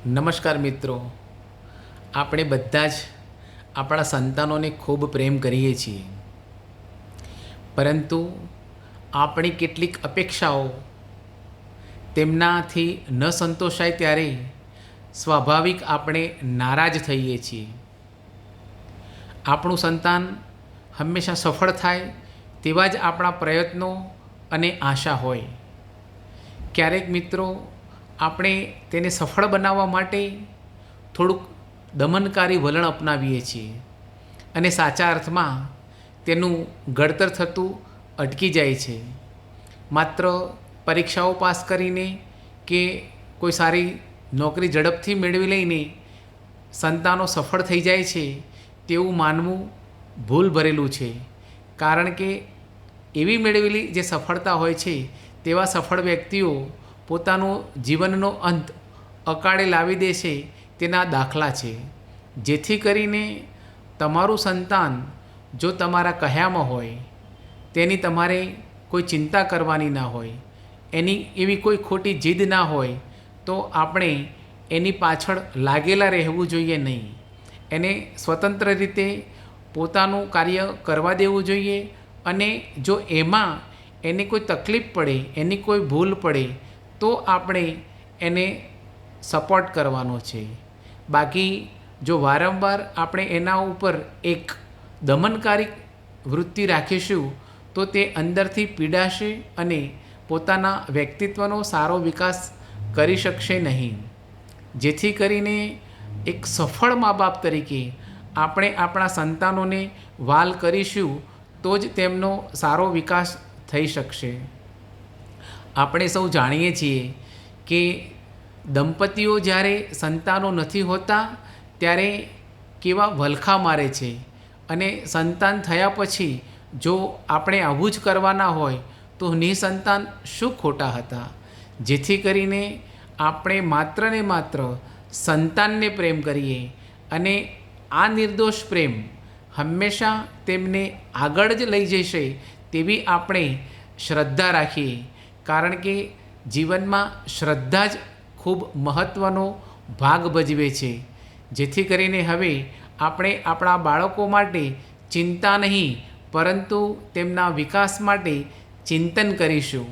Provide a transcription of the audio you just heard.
નમસ્કાર મિત્રો, આપણે બધા જ આપણા સંતાનોને ખૂબ પ્રેમ કરીએ છીએ, પરંતુ આપણી કેટલીક અપેક્ષાઓ તેમનાથી ન સંતોષાય ત્યારે સ્વાભાવિક આપણે નારાજ થઈએ છીએ. આપણું સંતાન હંમેશા સફળ થાય તેવા જ આપણા પ્રયત્નો અને આશા હોય. ક્યારેક મિત્રો આપણે તેને સફળ બનાવવા માટે થોડુંક દમનકારી વલણ અપનાવીએ છીએ અને સાચા અર્થમાં તેનું ઘડતર થતું અટકી જાય છે. માત્ર પરીક્ષાઓ પાસ કરીને કે કોઈ સારી નોકરી ઝડપથી મેળવી લઈને સંતાનો સફળ થઈ જાય છે તેવું માનવું ભૂલ ભરેલું છે. કારણ કે એવી મેળવેલી જે સફળતા હોય છે તેવા સફળ વ્યક્તિઓ પોતાનો જીવનનો અંત અકાળે લાવી દે છે તેના દાખલા છે. જેથી કરીને તમારું સંતાન જો તમારા કહ્યામાં હોય, તેની તમારે કોઈ ચિંતા કરવાની ના હોય, એની એવી કોઈ ખોટી જીદ ના હોય, તો આપણે એની પાછળ લાગેલા રહેવું જોઈએ નહીં. એને સ્વતંત્ર રીતે પોતાનું કાર્ય કરવા દેવું જોઈએ અને જો એમાં એને કોઈ તકલીફ પડે, એની કોઈ ભૂલ પડે તો આપણે એને સપોર્ટ કરવાનો છે. બાકી જો વારંવાર આપણે એના ઉપર એક દમનકારી વૃત્તિ રાખીશું તો તે અંદરથી પીડાશે અને પોતાના વ્યક્તિત્વનો સારો વિકાસ કરી શકશે નહીં. જેથી કરીને એક સફળ મા બાપ તરીકે આપણે આપણા સંતાનોને વ્હાલ કરીશું તો જ તેમનો સારો વિકાસ થઈ શકશે. આપણે સૌ જાણીએ છીએ કે દંપતીઓ જ્યારે સંતાનો નથી હોતા ત્યારે કેવા વલખા મારે છે, અને સંતાન થયા પછી જો આપણે આવું જ કરવાના હોય તો નિસંતાન શું ખોટા હતા. જેથી કરીને આપણે માત્ર ને માત્ર સંતાનને પ્રેમ કરીએ અને આ નિર્દોષ પ્રેમ હંમેશા તેમને આગળ જ લઈ જશે તેવી આપણે શ્રદ્ધા રાખીએ. કારણ કે જીવનમાં શ્રદ્ધા જ ખૂબ મહત્ત્વનો ભાગ ભજવે છે. જેથી કરીને હવે આપણે આપણા બાળકો માટે ચિંતા નહીં પરંતુ તેમના વિકાસ માટે ચિંતન કરીશું.